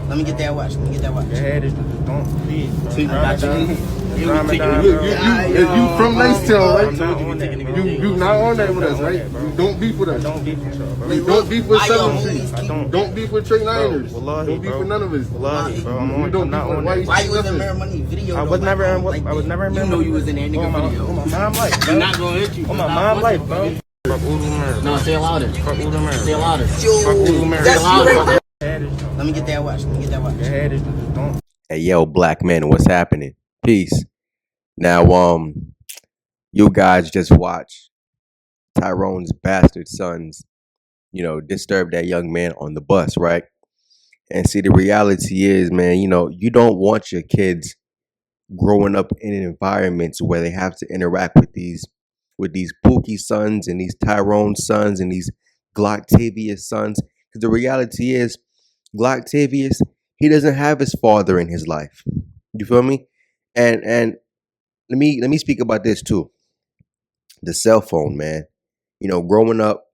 Let me get that watch. Let me get that watch. Your head is don't please. I got you. You from Lacetown, right? You not on that with us, right? You don't beef with us. Don't beef with y'all, bro. You don't beef with 7th Street. I don't. Don't beef with Trey Niners. Wallahi, Don't beef bro. with none of us. Wallahi, bro. I'm don't not beef on with that. Why you was in Mirror Money video? I was never in. I was never in. You know you was in that nigga video. On my mom life, bro. I'm not gonna hit you. On my mom life, bro. Fuck Udu No, say it louder. Fuck Udu Say it louder. Fuck Udu Say it louder. Let Let me get that watch. Let me get that watch. Your head is don't. Hey, yo, black men, what's happening? Peace. Now, you guys just watch Tyrone's bastard sons, disturb that young man on the bus, right? And see, the reality is, man, you don't want your kids growing up in environments where they have to interact with these Pookie sons and these Tyrone sons and these Glocktavius sons. Because the reality is, Glocktavius, he doesn't have his father in his life. You feel me? And let me speak about this too. The cell phone, man. Growing up,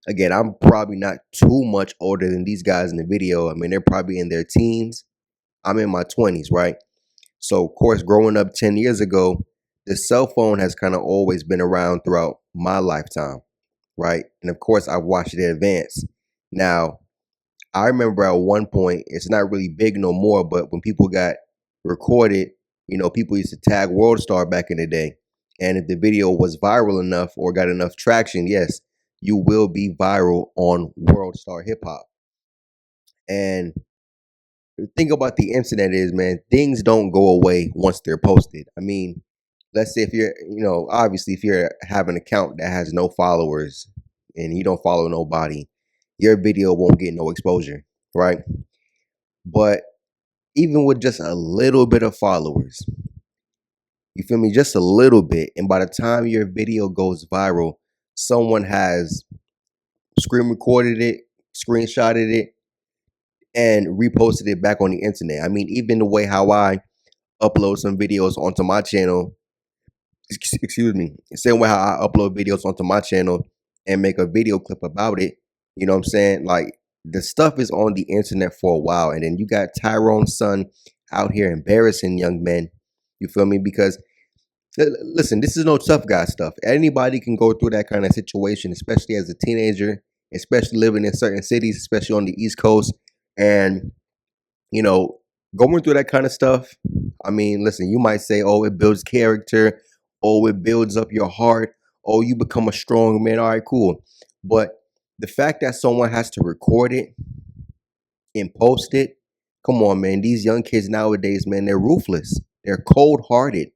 again, I'm probably not too much older than these guys in the video. I mean, they're probably in their teens. I'm in my 20s, right? So, of course, growing up 10 years ago, the cell phone has kind of always been around throughout my lifetime, right? And of course, I've watched it advance. Now, I remember at one point, it's not really big no more, but when people got recorded, people used to tag World Star back in the day. And if the video was viral enough or got enough traction, yes, you will be viral on World Star Hip Hop. And the thing about the internet is, man, things don't go away once they're posted. I mean, let's say if you're, obviously if you have an account that has no followers and you don't follow nobody, your video won't get no exposure, right? But even with just a little bit of followers, you feel me? Just a little bit. And by the time your video goes viral, someone has screen recorded it, screenshotted it, and reposted it back on the internet. I mean, even the way how I upload some videos onto my channel, excuse me, same way how I upload videos onto my channel and make a video clip about it, you know what I'm saying? Like, the stuff is on the internet for a while. And then you got Tyrone's son out here embarrassing young men. You feel me? Because, listen, this is no tough guy stuff. Anybody can go through that kind of situation, especially as a teenager, especially living in certain cities, especially on the East Coast. And, going through that kind of stuff, I mean, listen, you might say, oh, it builds character. Oh, it builds up your heart. Oh, you become a strong man. All right, cool. But the fact that someone has to record it and post it, come on, man. These young kids nowadays, man, they're ruthless. They're cold-hearted.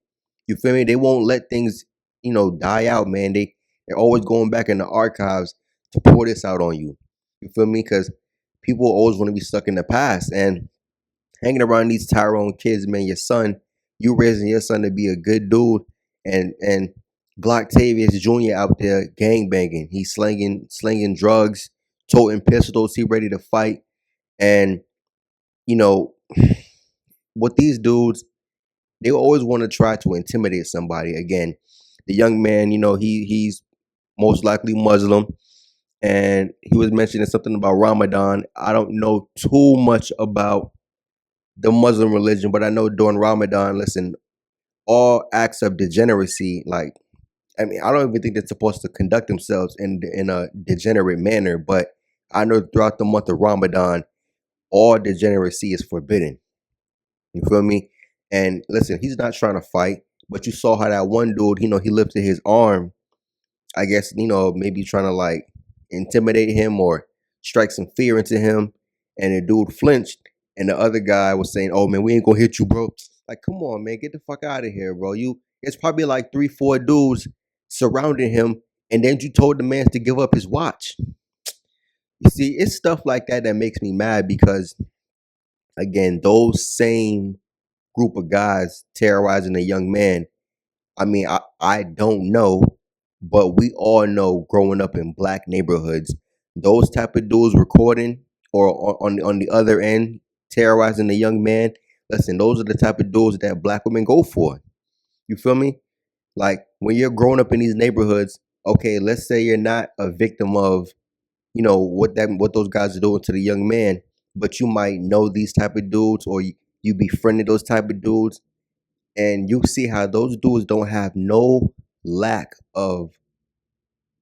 You feel me? They won't let things, die out, man. They're always going back in the archives to pour this out on you. You feel me? Because people always want to be stuck in the past. And hanging around these Tyrone kids, man, you raising your son to be a good dude. And Glocktavius Jr. out there gang banging. He's slinging drugs, toting pistols. He ready to fight. And, with these dudes, they always want to try to intimidate somebody. Again, the young man, he's most likely Muslim. And he was mentioning something about Ramadan. I don't know too much about the Muslim religion, but I know during Ramadan, listen, all acts of degeneracy, I don't even think they're supposed to conduct themselves in a degenerate manner, but I know throughout the month of Ramadan, all degeneracy is forbidden. You feel me? And listen, he's not trying to fight, but you saw how that one dude, he lifted his arm, I guess, maybe trying to intimidate him or strike some fear into him. And the dude flinched. And the other guy was saying, oh, man, we ain't gonna hit you, bro. Like, come on, man, get the fuck out of here, bro. It's probably like 3-4 dudes surrounding him. And then you told the man to give up his watch. You see, it's stuff like that that makes me mad because, again, those same group of guys terrorizing a young man, I mean, I don't know, but we all know growing up in black neighborhoods, those type of dudes recording or on the other end terrorizing a young man, listen, those are the type of dudes that black women go for. You feel me? Like, when you're growing up in these neighborhoods, okay, let's say you're not a victim of, what those guys are doing to the young man, but you might know these type of dudes, or you befriended those type of dudes, and you see how those dudes don't have no lack of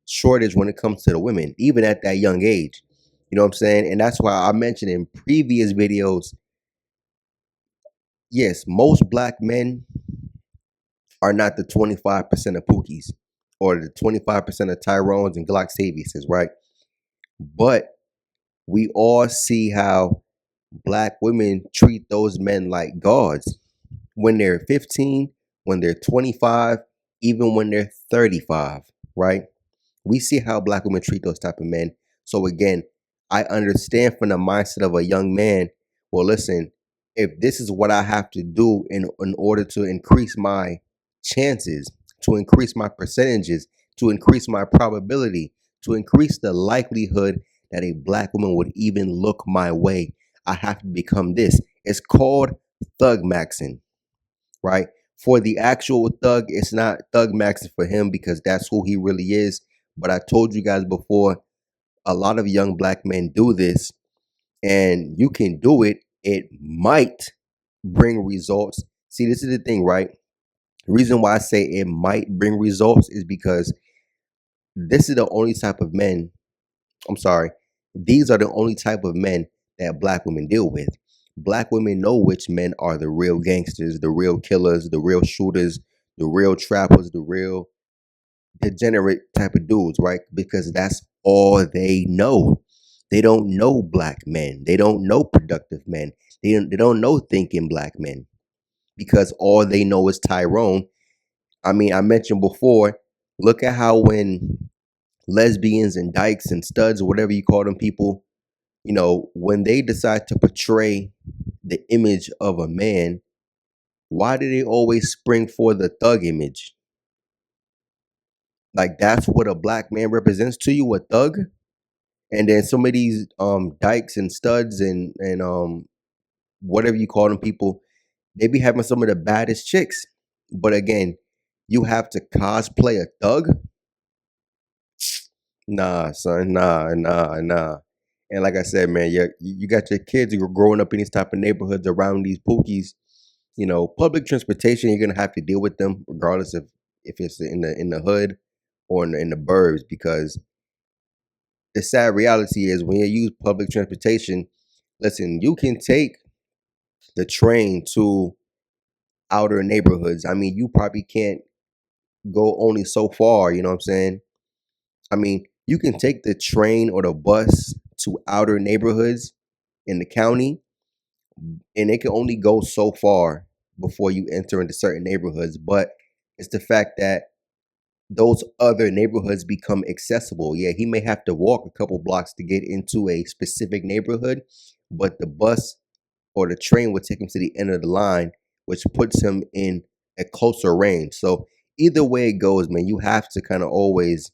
shortage when it comes to the women, even at that young age. You know what I'm saying? And that's why I mentioned in previous videos, yes, most black men are not the 25% of Pookies or the 25% of Tyrones and Glock Saviuses, right? But we all see how black women treat those men like gods when they're 15, when they're 25, even when they're 35, right? We see how black women treat those type of men. So again, I understand from the mindset of a young man, well, listen, if this is what I have to do in order to increase my chances, to increase my percentages, to increase my probability, to increase the likelihood that a black woman would even look my way, I have to become this. It's called thug maxing, right? For the actual thug, it's not thug maxing for him because that's who he really is. But I told you guys before, a lot of young black men do this, and you can do it. It might bring results. See, this is the thing, right? The reason why I say it might bring results is because this is the only type of men, I'm sorry, these are the only type of men that black women deal with. Black women know which men are the real gangsters, the real killers, the real shooters, the real trappers, the real degenerate type of dudes, right? Because that's all they know. They don't know black men. They don't know productive men. They don't know thinking black men because all they know is Tyrone. I mean, I mentioned before, look at how when lesbians and dykes and studs, whatever you call them people, when they decide to portray the image of a man, why do they always spring for the thug image? Like that's what a black man represents to you, a thug. And then some of these dykes and studs and whatever you call them people, they be having some of the baddest chicks. But again, you have to cosplay a thug. Nah, son, nah. And like I said, man, you got your kids who are growing up in these type of neighborhoods around these Pookies. Public transportation, you're gonna have to deal with them regardless of if it's in the hood or in the burbs, because the sad reality is when you use public transportation, listen, you can take the train to outer neighborhoods. I mean, you probably can't go only so far, you know what I'm saying? I mean, you can take the train or the bus to outer neighborhoods in the county, and it can only go so far before you enter into certain neighborhoods. But it's the fact that those other neighborhoods become accessible. Yeah, he may have to walk a couple blocks to get into a specific neighborhood, but the bus or the train would take him to the end of the line, which puts him in a closer range. So either way it goes, man, you have to kind of always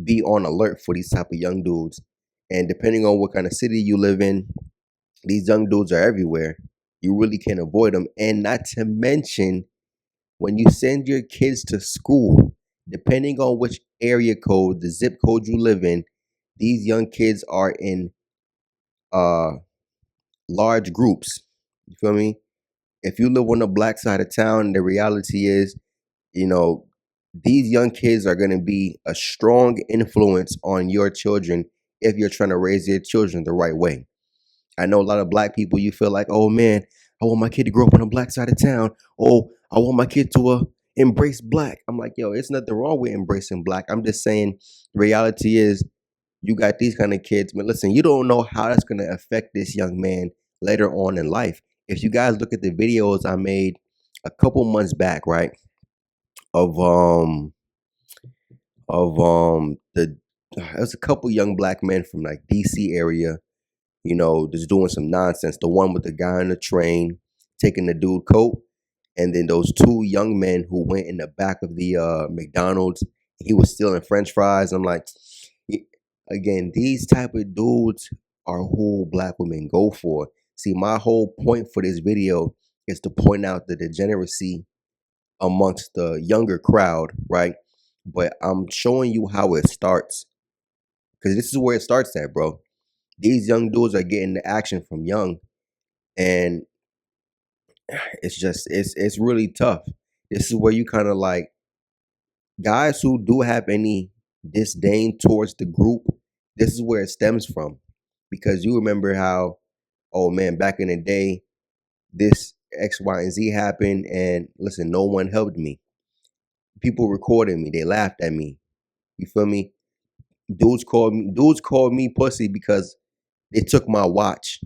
be on alert for these type of young dudes. And depending on what kind of city you live in, these young dudes are everywhere. You really can't avoid them. And not to mention, when you send your kids to school, depending on which area code, the zip code you live in, these young kids are in uh large groups. You feel me? If you live on the black side of town, the reality is, you know, these young kids are going to be a strong influence on your children if you're trying to raise your children the right way. I know a lot of black people, you feel like, oh man, I want my kid to grow up on the black side of town. Oh, I want my kid to embrace black. I'm like, yo, it's nothing wrong with embracing black. I'm just saying the reality is you got these kind of kids. But listen, you don't know how that's going to affect this young man later on in life. If you guys look at the videos I made a couple months back, right, of the there's a couple young black men from like DC area, just doing some nonsense. The one with the guy on the train taking the dude coat, and then those two young men who went in the back of the McDonald's. He was stealing French fries. I'm like, again, these type of dudes are who black women go for. See, my whole point for this video is to point out the degeneracy amongst the younger crowd, right? But I'm showing you how it starts, because this is where it starts at, bro. These young dudes are getting the action from young, and it's really tough. This is where you kind of like guys who do have any disdain towards the group. This is where it stems from, because you remember how, oh man, back in the day, this X, Y, and Z happened, and listen, no one helped me. People recorded me, they laughed at me. You feel me? Dudes called me pussy because they took my watch,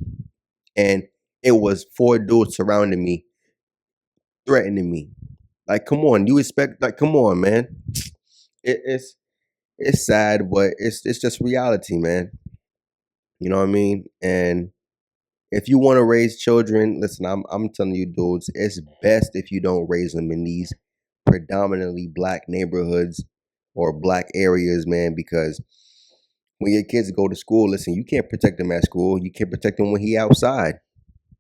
and it was four dudes surrounding me, threatening me. Like, come on, you expect like, come on, man. It's sad, but it's just reality, man. You know what I mean? And if you want to raise children, listen, I'm telling you, dudes, it's best if you don't raise them in these predominantly black neighborhoods or black areas, man, because when your kids go to school, listen, you can't protect them at school. You can't protect them when he outside.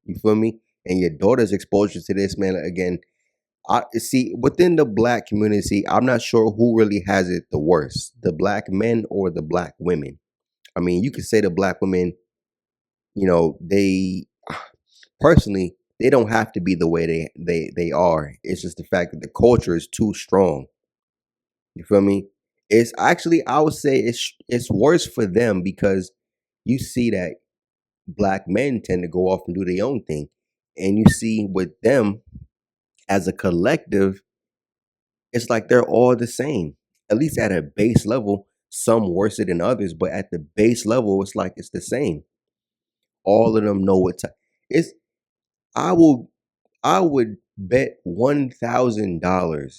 You feel me? And your daughter's exposure to this, man, again, I see within the black community, I'm not sure who really has it the worst, the black men or the black women. I mean, you could say the black women, they personally, they don't have to be the way they are. It's just the fact that the culture is too strong. You feel me? It's actually, I would say it's worse for them, because you see that black men tend to go off and do their own thing. And you see with them as a collective, it's like they're all the same. At least at a base level, some worse than others, but at the base level, it's like it's the same. All of them know what time. It's I will I would bet $1,000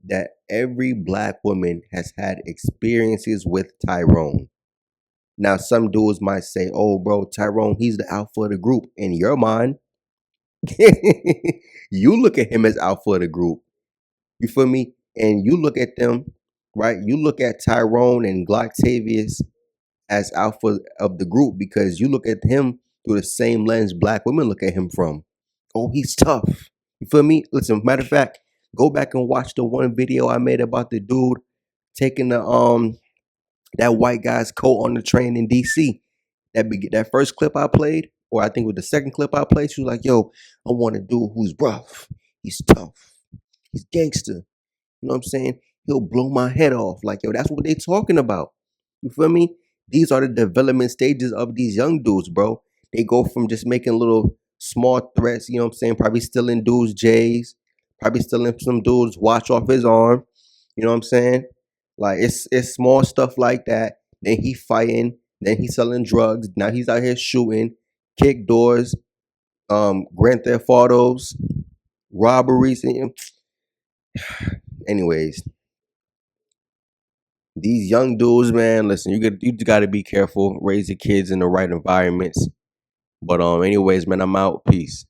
that every black woman has had experiences with Tyrone. Now, some dudes might say, "Oh, bro, Tyrone, he's the alpha of the group." In your mind, you look at him as alpha of the group. You feel me? And you look at them, right? You look at Tyrone and Glocktavius as alpha of the group because you look at him through the same lens black women look at him from. Oh, he's tough. You feel me? Listen, matter of fact, go back and watch the one video I made about the dude taking the that white guy's coat on the train in DC. That first clip I played, or I think it was the second clip I played, she was like, "Yo, I want a dude who's rough. He's tough. He's gangster. You know what I'm saying? He'll blow my head off." Like, yo, that's what they talking about. You feel me? These are the development stages of these young dudes, bro. They go from just making little small threats, you know what I'm saying? Probably stealing dudes' J's, probably stealing some dudes' watch off his arm. You know what I'm saying? Like it's small stuff like that. Then he fighting, then he's selling drugs. Now he's out here shooting, kick doors, Grand Theft Autos, robberies. Anyways, these young dudes, man, listen, you got to be careful, raise your kids in the right environments. But anyways, man, I'm out. Peace.